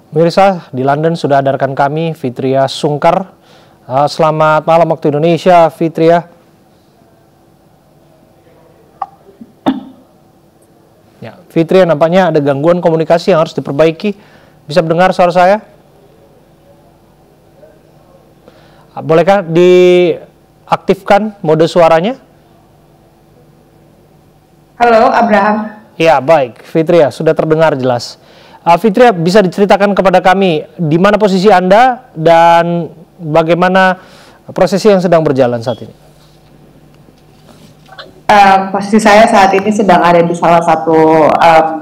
Pemirsa, di London sudah ada rekan kami, Fitria Sungkar. Selamat malam waktu Indonesia, Fitria. Ya, Fitria, nampaknya ada gangguan komunikasi yang harus diperbaiki. Bisa mendengar suara saya? Bolehkah diaktifkan mode suaranya? Halo, Abraham. Ya, baik. Fitria, sudah terdengar jelas. Fitria, bisa diceritakan kepada kami di mana posisi Anda dan bagaimana prosesi yang sedang berjalan saat ini? Posisi saya saat ini sedang ada di salah satu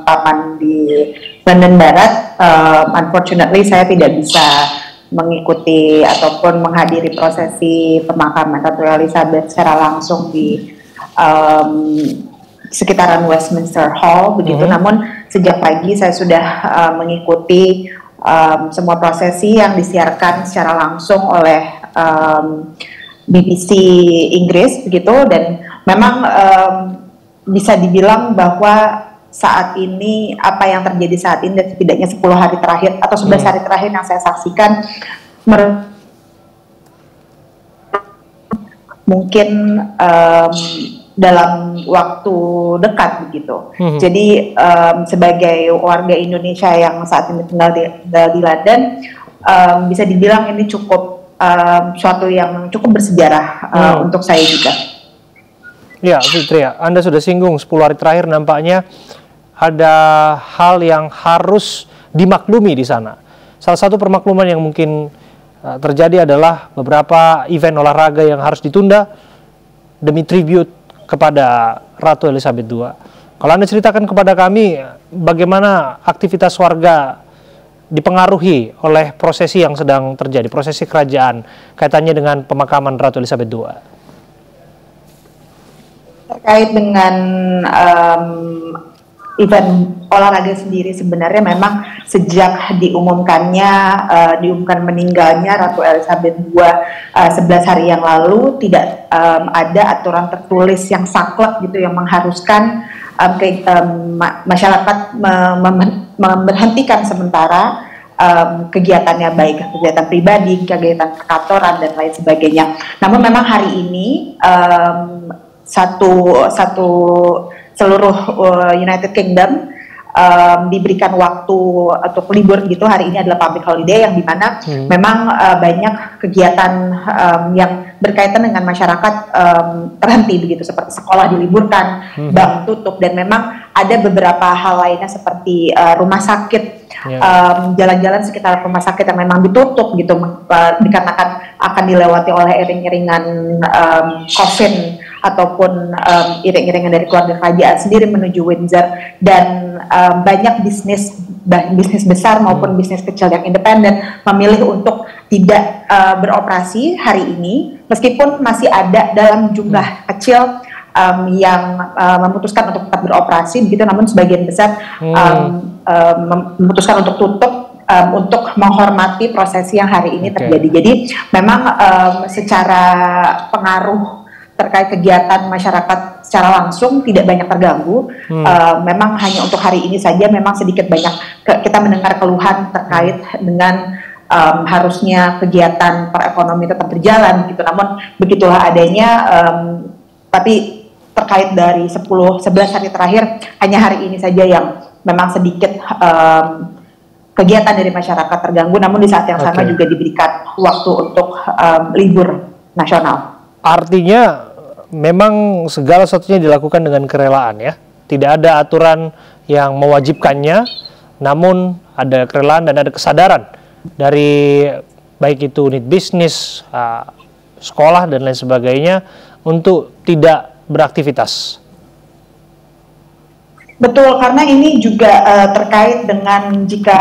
taman di London Barat. Unfortunately, saya tidak bisa mengikuti ataupun menghadiri prosesi pemakaman Ratu Elizabeth secara langsung di sekitaran Westminster Hall begitu. Namun sejak pagi saya sudah mengikuti semua prosesi yang disiarkan secara langsung oleh BBC Inggris begitu, dan memang bisa dibilang bahwa saat ini apa yang terjadi saat ini dan setidaknya 10 hari terakhir atau 11 hari terakhir yang saya saksikan mungkin dalam waktu dekat begitu. Jadi sebagai warga Indonesia yang saat ini tinggal di London, bisa dibilang ini cukup suatu yang cukup bersejarah untuk saya juga. Ya, Fitria, Anda sudah singgung 10 hari terakhir nampaknya ada hal yang harus dimaklumi di sana. Salah satu permakluman yang mungkin terjadi adalah beberapa event olahraga yang harus ditunda demi tribute kepada Ratu Elizabeth II. Kalau Anda ceritakan kepada kami bagaimana aktivitas warga dipengaruhi oleh prosesi yang sedang terjadi, prosesi kerajaan kaitannya dengan pemakaman Ratu Elizabeth II. Terkait dengan event olahraga sendiri, sebenarnya memang sejak diumumkan meninggalnya Ratu Elizabeth II 11 hari yang lalu, tidak ada aturan tertulis yang saklek gitu yang mengharuskan masyarakat memberhentikan sementara kegiatannya, baik kegiatan pribadi, kegiatan perkantoran dan lain sebagainya. Namun memang hari ini seluruh United Kingdom diberikan waktu untuk libur gitu. Hari ini adalah public holiday yang dimana memang banyak kegiatan yang berkaitan dengan masyarakat terhenti begitu, seperti sekolah diliburkan, bank tutup, dan memang ada beberapa hal lainnya seperti rumah sakit, jalan-jalan sekitar rumah sakit yang memang ditutup gitu dikarenakan akan dilewati oleh iring-iringan coffin ataupun iring-iringan dari keluarga kerajaan sendiri menuju Windsor, dan banyak bisnis besar maupun bisnis kecil yang independen memilih untuk tidak beroperasi hari ini, meskipun masih ada dalam jumlah kecil yang memutuskan untuk tetap beroperasi begitu, namun sebagian besar memutuskan untuk tutup untuk menghormati prosesi yang hari ini terjadi. Jadi memang secara pengaruh terkait kegiatan masyarakat secara langsung tidak banyak terganggu. Memang hanya untuk hari ini saja memang sedikit banyak kita mendengar keluhan terkait dengan harusnya kegiatan perekonomian tetap berjalan gitu. Namun begitulah adanya, tapi terkait dari 11 hari terakhir hanya hari ini saja yang memang sedikit kegiatan dari masyarakat terganggu, namun di saat yang sama juga diberikan waktu untuk libur nasional. Artinya memang segala sesuatunya dilakukan dengan kerelaan ya. Tidak ada aturan yang mewajibkannya, namun ada kerelaan dan ada kesadaran dari baik itu unit bisnis, sekolah dan lain sebagainya untuk tidak beraktivitas. Betul, karena ini juga terkait dengan jika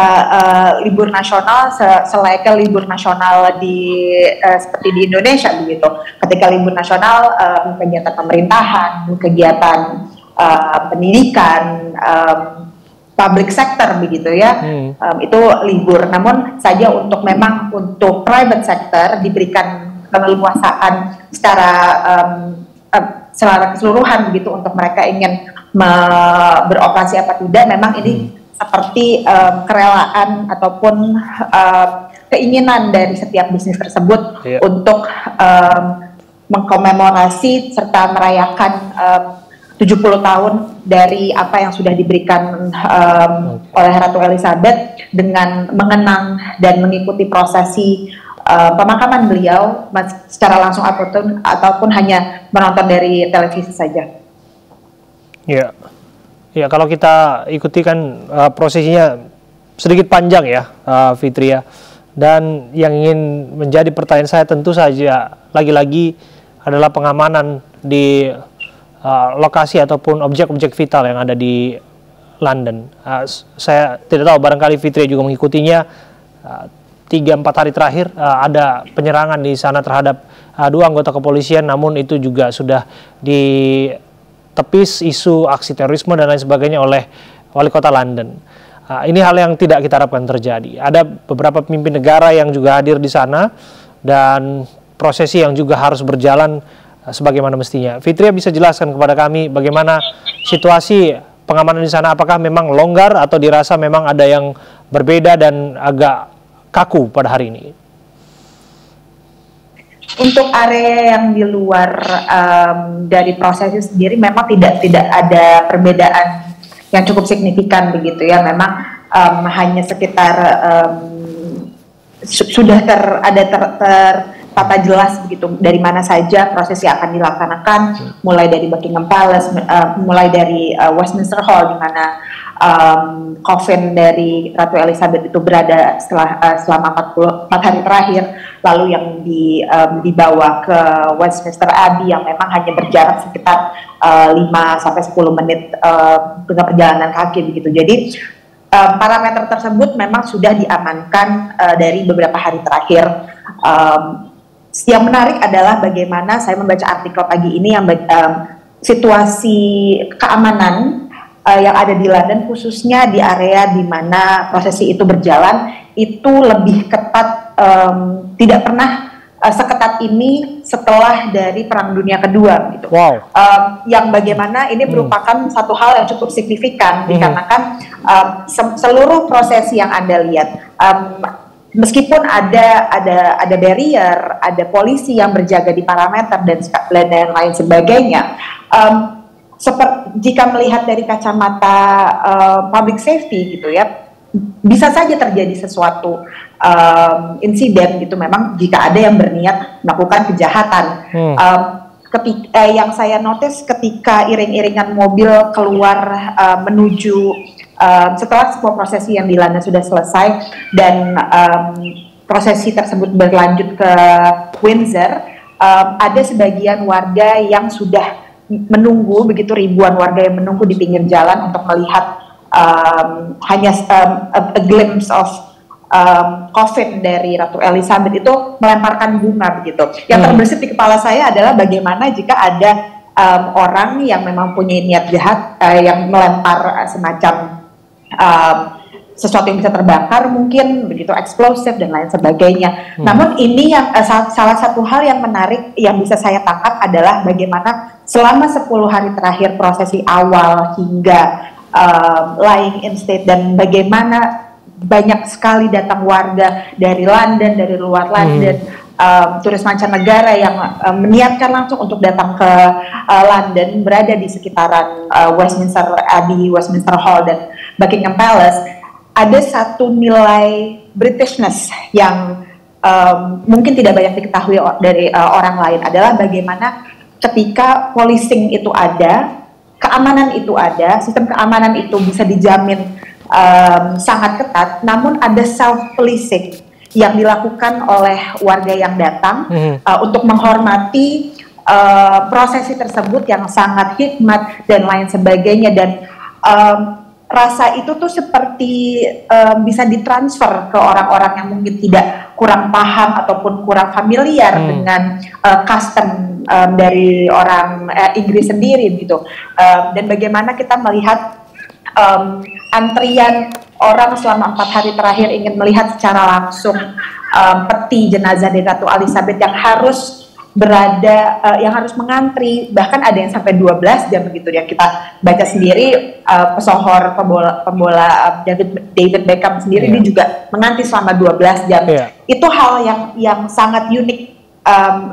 libur nasional selayaknya libur nasional seperti di Indonesia begitu. Ketika libur nasional, kegiatan pemerintahan, kegiatan pendidikan, public sector begitu ya, itu libur. Namun saja untuk private sector diberikan keleluasaan secara keseluruhan begitu untuk mereka ingin beroperasi apa tidak. Memang ini seperti kerelaan ataupun keinginan dari setiap bisnis tersebut untuk mengkomemorasi serta merayakan 70 tahun dari apa yang sudah diberikan oleh Ratu Elizabeth dengan mengenang dan mengikuti prosesi pemakaman beliau secara langsung ataupun hanya menonton dari televisi saja. Ya, ya kalau kita ikuti kan prosesinya sedikit panjang ya, Fitri ya. Dan yang ingin menjadi pertanyaan saya tentu saja lagi-lagi adalah pengamanan di lokasi ataupun objek-objek vital yang ada di London. Saya tidak tahu, barangkali Fitri juga mengikutinya. 3-4 hari terakhir ada penyerangan di sana terhadap 2 anggota kepolisian, namun itu juga sudah ditepis isu aksi terorisme dan lain sebagainya oleh wali kota London. Ini hal yang tidak kita harapkan terjadi. Ada beberapa pemimpin negara yang juga hadir di sana dan prosesi yang juga harus berjalan sebagaimana mestinya. Fitri bisa jelaskan kepada kami bagaimana situasi pengamanan di sana, apakah memang longgar atau dirasa memang ada yang berbeda dan agak kaku pada hari ini? Untuk area yang di luar dari prosesi sendiri memang tidak ada perbedaan yang cukup signifikan begitu ya. Memang hanya sekitar sudah tertata jelas begitu dari mana saja prosesi akan dilaksanakan, mulai dari Buckingham Palace, mulai dari Westminster Hall di mana coffin dari Ratu Elizabeth itu berada selama 44 hari terakhir, lalu yang dibawa ke Westminster Abbey yang memang hanya berjarak sekitar 5-10 menit dengan perjalanan kaki begitu. Jadi parameter tersebut memang sudah diamankan dari beberapa hari terakhir. Yang menarik adalah bagaimana saya membaca artikel pagi ini yang situasi keamanan yang ada di London, khususnya di area di mana prosesi itu berjalan, itu lebih ketat, tidak pernah seketat ini setelah dari Perang Dunia Kedua gitu. Wow. Yang bagaimana ini merupakan satu hal yang cukup signifikan dikarenakan seluruh prosesi yang Anda lihat, meskipun ada barrier, ada polisi yang berjaga di parameter dan lain sebagainya, jika melihat dari kacamata public safety gitu ya, bisa saja terjadi sesuatu insiden gitu. Memang jika ada yang berniat melakukan kejahatan. Yang saya notice ketika iring-iringan mobil keluar menuju setelah semua prosesi yang di London sudah selesai dan prosesi tersebut berlanjut ke Windsor, ada sebagian warga yang sudah menunggu, begitu ribuan warga yang menunggu di pinggir jalan untuk melihat hanya a glimpse of coffin dari Ratu Elizabeth itu melemparkan bunga begitu. Yang terbersit di kepala saya adalah bagaimana jika ada orang yang memang punya niat jahat yang melempar semacam sesuatu yang bisa terbakar, mungkin begitu eksplosif dan lain sebagainya. Namun ini yang salah satu hal yang menarik yang bisa saya tangkap adalah bagaimana selama 10 hari terakhir prosesi awal hingga lying in state, dan bagaimana banyak sekali datang warga dari London, dari luar London, turis mancanegara yang meniatkan langsung untuk datang ke London, berada di sekitaran Westminster Abbey, Westminster Hall dan Buckingham Palace. Ada satu nilai Britishness yang mungkin tidak banyak diketahui dari orang lain, adalah bagaimana ketika policing itu ada, keamanan itu ada, sistem keamanan itu bisa dijamin sangat ketat, namun ada self-policing yang dilakukan oleh warga yang datang untuk menghormati prosesi tersebut yang sangat hikmat dan lain sebagainya. Dan rasa itu tuh seperti bisa ditransfer ke orang-orang yang mungkin tidak kurang paham ataupun kurang familiar dengan custom dari orang Inggris sendiri gitu. Dan bagaimana kita melihat antrian orang selama 4 hari terakhir ingin melihat secara langsung peti jenazah dari Ratu Elizabeth yang harus berada, yang harus mengantri, bahkan ada yang sampai 12 jam begitu. Yang kita baca sendiri, pesohor pembola David Beckham sendiri dia juga mengantri selama 12 jam. Itu hal yang sangat unik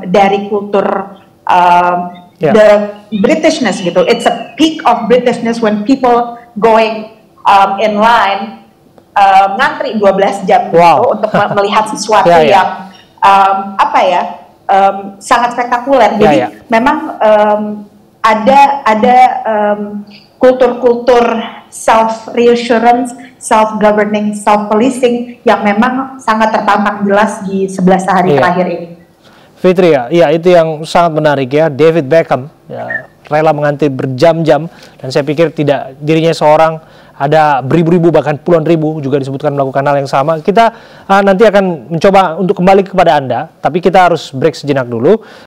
dari kultur the Britishness gitu. It's a peak of Britishness when people going in line ngantri 12 jam gitu untuk melihat sesuatu yang sangat spektakuler. Jadi memang ada kultur-kultur self reassurance, self governing, self policing yang memang sangat terpampang jelas di 11 hari terakhir ini. Fitri, ya itu yang sangat menarik ya. David Beckham ya, rela mengantri berjam-jam, dan saya pikir tidak dirinya seorang, ada beribu-ribu bahkan puluhan ribu juga disebutkan melakukan hal yang sama. Kita nanti akan mencoba untuk kembali kepada Anda, tapi kita harus break sejenak dulu.